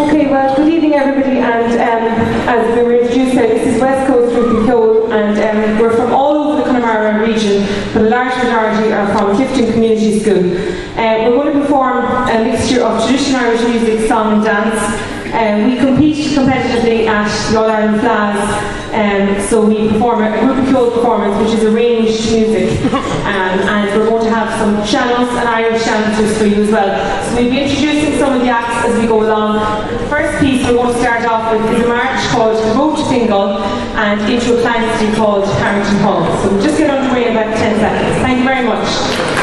Okay, well, good evening everybody, and as we were introduced there, this is West Coast Rugby Cole, and we're from all over the Connemara region, but a large majority are from Clifton Community School. We're going to perform a mixture of traditional Irish music, song and dance. We compete competitively at the All-Ireland Flas, so we perform a Rugby Cole performance, which is arranged music, and we're going to have some channels and Irish dancers for you as well. So we'll be introducing some of the acts as we go along. The first piece we're going to start off with is a march called The Road to Fingal and into a fantasy called Harrington Hall. So we'll just get underway in about 10 seconds. Thank you very much.